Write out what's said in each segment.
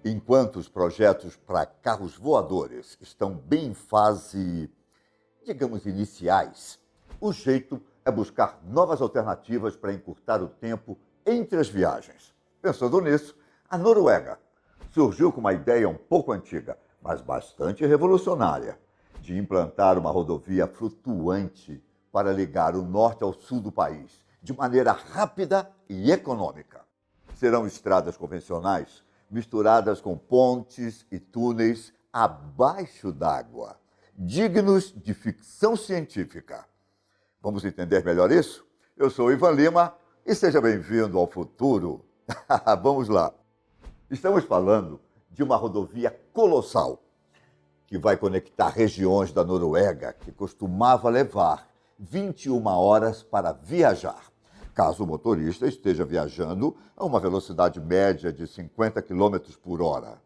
Enquanto os projetos para carros voadores estão bem em fase, digamos, iniciais, o jeito é buscar novas alternativas para encurtar o tempo entre as viagens. Pensando nisso, a Noruega surgiu com uma ideia um pouco antiga, mas bastante revolucionária, de implantar uma rodovia flutuante para ligar o norte ao sul do país, de maneira rápida e econômica. Serão estradas convencionais misturadas com pontes e túneis abaixo d'água, dignos de ficção científica. Vamos entender melhor isso? Eu sou Ivan Lima e seja bem-vindo ao futuro. Vamos lá. Estamos falando de uma rodovia colossal que vai conectar regiões da Noruega que costumava levar 21 horas para viajar, caso o motorista esteja viajando a uma velocidade média de 50 km por hora.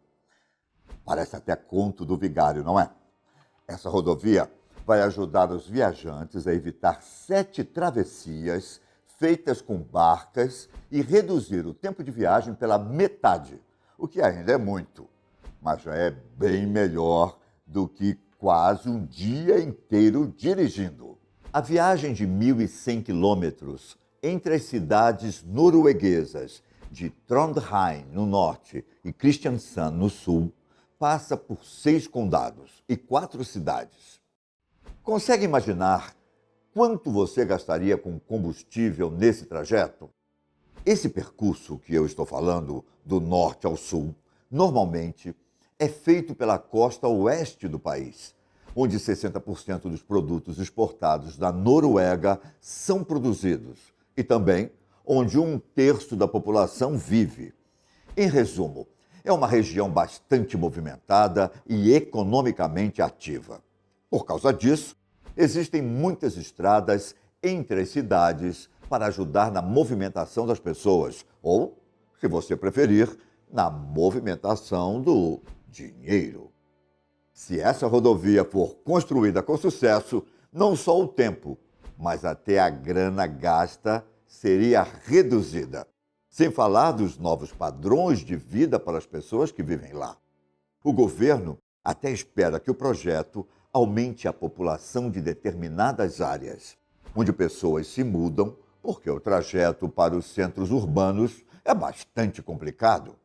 Parece até conto do vigário, não é? Essa rodovia vai ajudar os viajantes a evitar 7 travessias feitas com barcas e reduzir o tempo de viagem pela metade, o que ainda é muito, mas já é bem melhor do que quase um dia inteiro dirigindo. A viagem de 1.100 quilômetros entre as cidades norueguesas de Trondheim, no norte, e Kristiansand, no sul, passa por 6 condados e 4 cidades. Consegue imaginar quanto você gastaria com combustível nesse trajeto? Esse percurso que eu estou falando, do norte ao sul, normalmente é feito pela costa oeste do país, onde 60% dos produtos exportados da Noruega são produzidos e também onde 1/3 da população vive. Em resumo, é uma região bastante movimentada e economicamente ativa. Por causa disso, existem muitas estradas entre as cidades para ajudar na movimentação das pessoas, ou, se você preferir, na movimentação do dinheiro. Se essa rodovia for construída com sucesso, não só o tempo, mas até a grana gasta seria reduzida. Sem falar dos novos padrões de vida para as pessoas que vivem lá. O governo até espera que o projeto aumente a população de determinadas áreas, onde pessoas se mudam porque o trajeto para os centros urbanos é bastante complicado.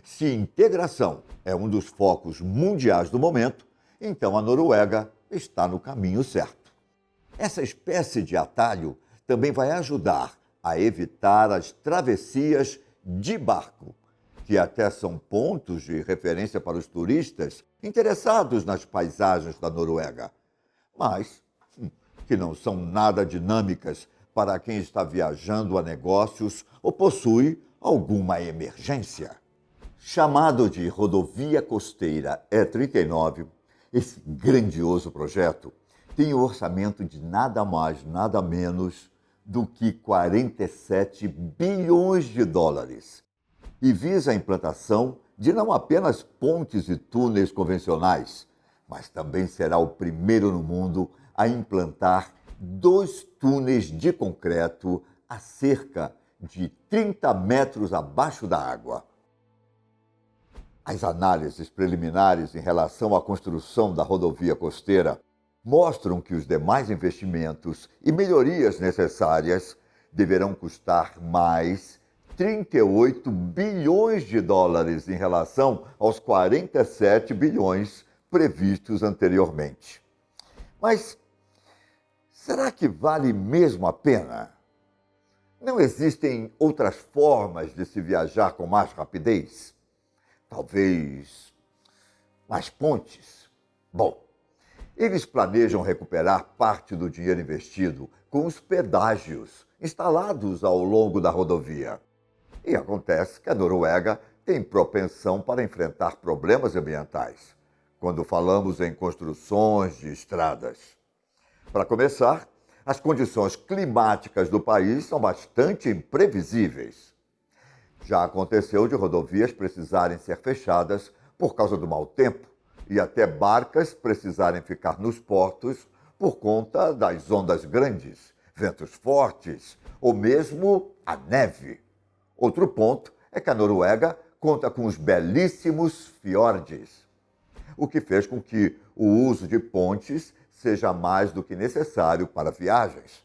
Se integração é um dos focos mundiais do momento, então a Noruega está no caminho certo. Essa espécie de atalho também vai ajudar a evitar as travessias de barco, que até são pontos de referência para os turistas interessados nas paisagens da Noruega, mas que não são nada dinâmicas para quem está viajando a negócios ou possui alguma emergência. Chamado de Rodovia Costeira E39, esse grandioso projeto tem um orçamento de nada mais, nada menos do que 47 bilhões de dólares e visa a implantação de não apenas pontes e túneis convencionais, mas também será o primeiro no mundo a implantar 2 túneis de concreto a cerca de 30 metros abaixo da água. As análises preliminares em relação à construção da rodovia costeira mostram que os demais investimentos e melhorias necessárias deverão custar mais 38 bilhões de dólares em relação aos 47 bilhões previstos anteriormente. Mas será que vale mesmo a pena? Não existem outras formas de se viajar com mais rapidez? Talvez mais pontes? Bom, eles planejam recuperar parte do dinheiro investido com os pedágios instalados ao longo da rodovia. E acontece que a Noruega tem propensão para enfrentar problemas ambientais, quando falamos em construções de estradas. Para começar, as condições climáticas do país são bastante imprevisíveis. Já aconteceu de rodovias precisarem ser fechadas por causa do mau tempo e até barcas precisarem ficar nos portos por conta das ondas grandes, ventos fortes ou mesmo a neve. Outro ponto é que a Noruega conta com os belíssimos fiordes, o que fez com que o uso de pontes seja mais do que necessário para viagens.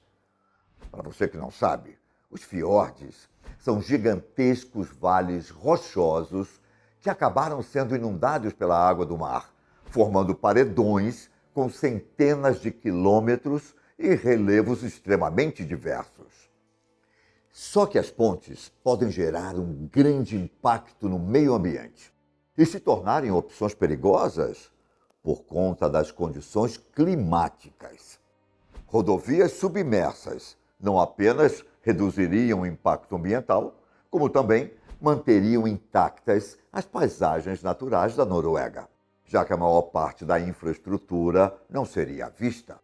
Para você que não sabe, os fiordes são gigantescos vales rochosos que acabaram sendo inundados pela água do mar, formando paredões com centenas de quilômetros e relevos extremamente diversos. Só que as pontes podem gerar um grande impacto no meio ambiente e se tornarem opções perigosas por conta das condições climáticas. Rodovias submersas não apenas reduziriam o impacto ambiental, como também manteriam intactas as paisagens naturais da Noruega, já que a maior parte da infraestrutura não seria vista.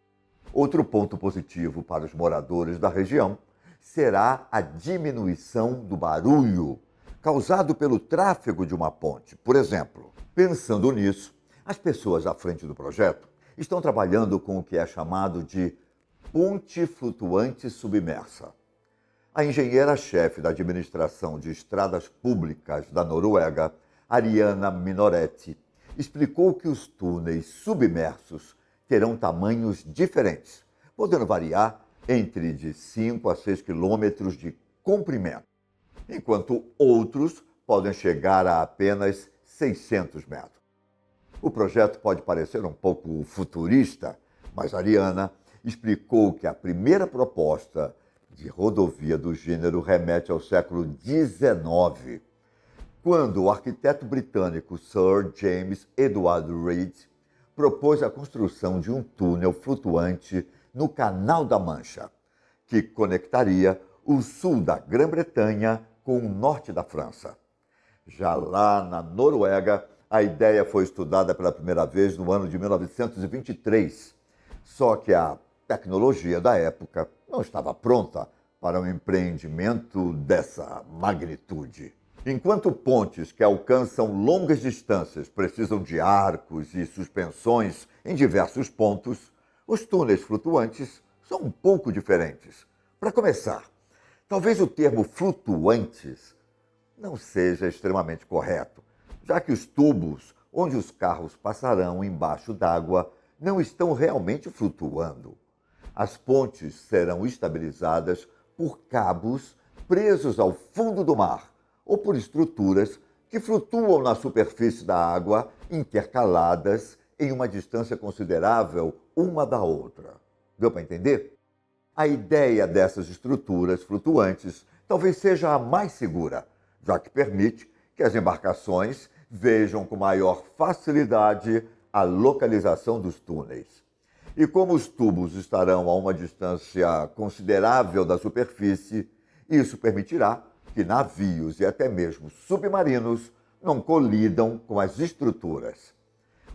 Outro ponto positivo para os moradores da região será a diminuição do barulho causado pelo tráfego de uma ponte. Por exemplo, pensando nisso, as pessoas à frente do projeto estão trabalhando com o que é chamado de ponte flutuante submersa. A engenheira-chefe da Administração de Estradas Públicas da Noruega, Ariana Minoretti, explicou que os túneis submersos terão tamanhos diferentes, podendo variar entre de 5 a 6 quilômetros de comprimento, enquanto outros podem chegar a apenas 600 metros. O projeto pode parecer um pouco futurista, mas Ariana explicou que a primeira proposta de rodovia do gênero remete ao século XIX, quando o arquiteto britânico Sir James Edward Reed propôs a construção de um túnel flutuante no Canal da Mancha, que conectaria o sul da Grã-Bretanha com o norte da França. Já lá na Noruega, a ideia foi estudada pela primeira vez no ano de 1923, só que a tecnologia da época não estava pronta para um empreendimento dessa magnitude. Enquanto pontes que alcançam longas distâncias precisam de arcos e suspensões em diversos pontos, os túneis flutuantes são um pouco diferentes. Para começar, talvez o termo flutuantes não seja extremamente correto, já que os tubos onde os carros passarão embaixo d'água não estão realmente flutuando. As pontes serão estabilizadas por cabos presos ao fundo do mar ou por estruturas que flutuam na superfície da água, intercaladas em uma distância considerável uma da outra. Deu para entender? A ideia dessas estruturas flutuantes talvez seja a mais segura, já que permite que as embarcações vejam com maior facilidade a localização dos túneis. E como os tubos estarão a uma distância considerável da superfície, isso permitirá que navios e até mesmo submarinos não colidam com as estruturas.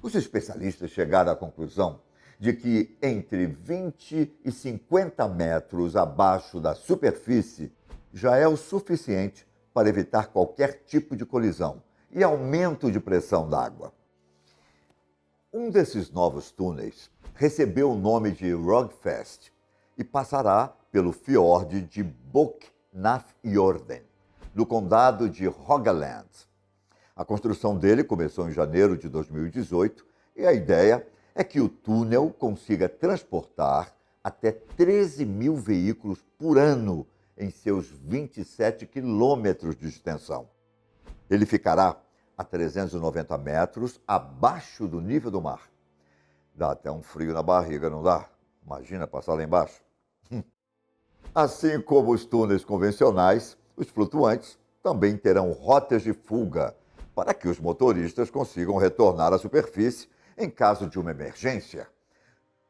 Os especialistas chegaram à conclusão de que entre 20 e 50 metros abaixo da superfície já é o suficiente para evitar qualquer tipo de colisão e aumento de pressão d'água. Um desses novos túneis recebeu o nome de Rogfast e passará pelo fiord de Boknafjorden, no condado de Rogaland. A construção dele começou em janeiro de 2018 e a ideia é que o túnel consiga transportar até 13 mil veículos por ano em seus 27 quilômetros de extensão. Ele ficará a 390 metros abaixo do nível do mar. Dá até um frio na barriga, não dá? Imagina passar lá embaixo. Assim como os túneis convencionais, os flutuantes também terão rotas de fuga para que os motoristas consigam retornar à superfície em caso de uma emergência.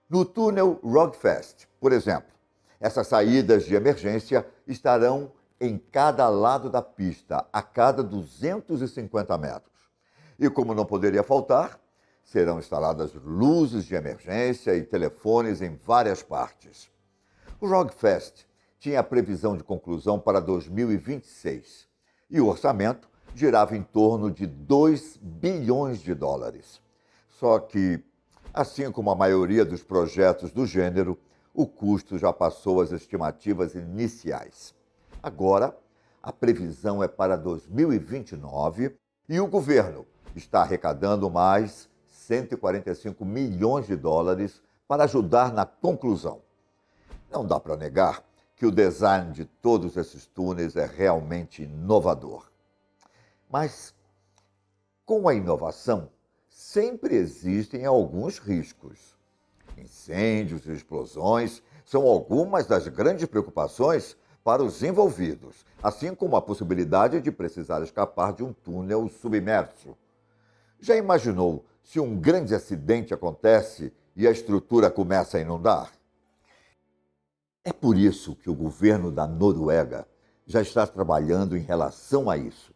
No túnel Rogfast, por exemplo, essas saídas de emergência estarão em cada lado da pista, a cada 250 metros. E como não poderia faltar, serão instaladas luzes de emergência e telefones em várias partes. O Rogfast tinha a previsão de conclusão para 2026 e o orçamento girava em torno de 2 bilhões de dólares. Só que, assim como a maioria dos projetos do gênero, o custo já passou as estimativas iniciais. Agora, A previsão é para 2029 e o governo está arrecadando mais 145 milhões de dólares para ajudar na conclusão. Não dá para negar que o design de todos esses túneis é realmente inovador. Mas, com a inovação, sempre existem alguns riscos. Incêndios e explosões são algumas das grandes preocupações para os envolvidos, assim como a possibilidade de precisar escapar de um túnel submerso. Já imaginou se um grande acidente acontece e a estrutura começa a inundar? É por isso que o governo da Noruega já está trabalhando em relação a isso,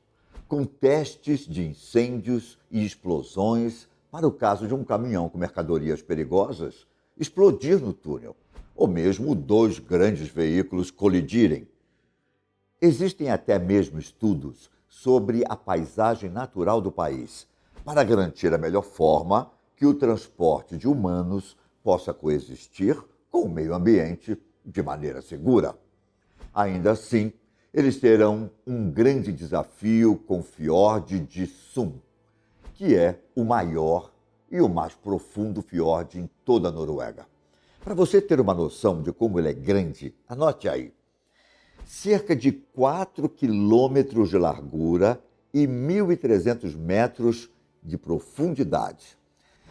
com testes de incêndios e explosões para o caso de um caminhão com mercadorias perigosas explodir no túnel, ou mesmo dois grandes veículos colidirem. Existem até mesmo estudos sobre a paisagem natural do país, para garantir a melhor forma que o transporte de humanos possa coexistir com o meio ambiente de maneira segura. Ainda assim, eles terão um grande desafio com o fiord de Sund, que é o maior e o mais profundo fiord em toda a Noruega. Para você ter uma noção de como ele é grande, anote aí. Cerca de 4 quilômetros de largura e 1.300 metros de profundidade.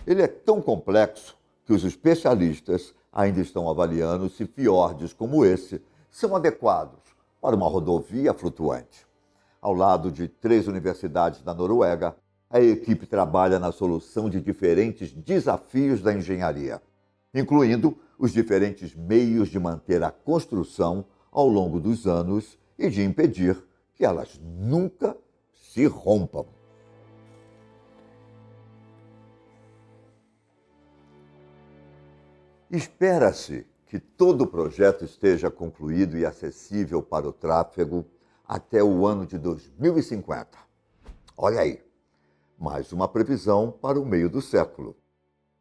Ele é tão complexo que os especialistas ainda estão avaliando se fiordes como esse são adequados para uma rodovia flutuante. Ao lado de 3 universidades da Noruega, a equipe trabalha na solução de diferentes desafios da engenharia, incluindo os diferentes meios de manter a construção ao longo dos anos e de impedir que elas nunca se rompam. Espera-se que todo o projeto esteja concluído e acessível para o tráfego até o ano de 2050. Olha aí, mais uma previsão para o meio do século.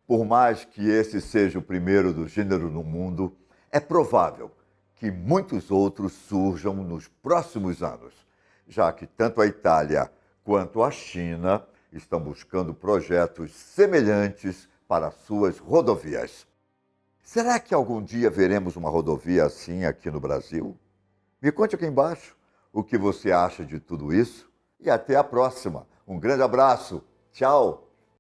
Por mais que esse seja o primeiro do gênero no mundo, é provável que muitos outros surjam nos próximos anos, já que tanto a Itália quanto a China estão buscando projetos semelhantes para suas rodovias. Será que algum dia veremos uma rodovia assim aqui no Brasil? Me conte aqui embaixo o que você acha de tudo isso e até a próxima. Um grande abraço. Tchau.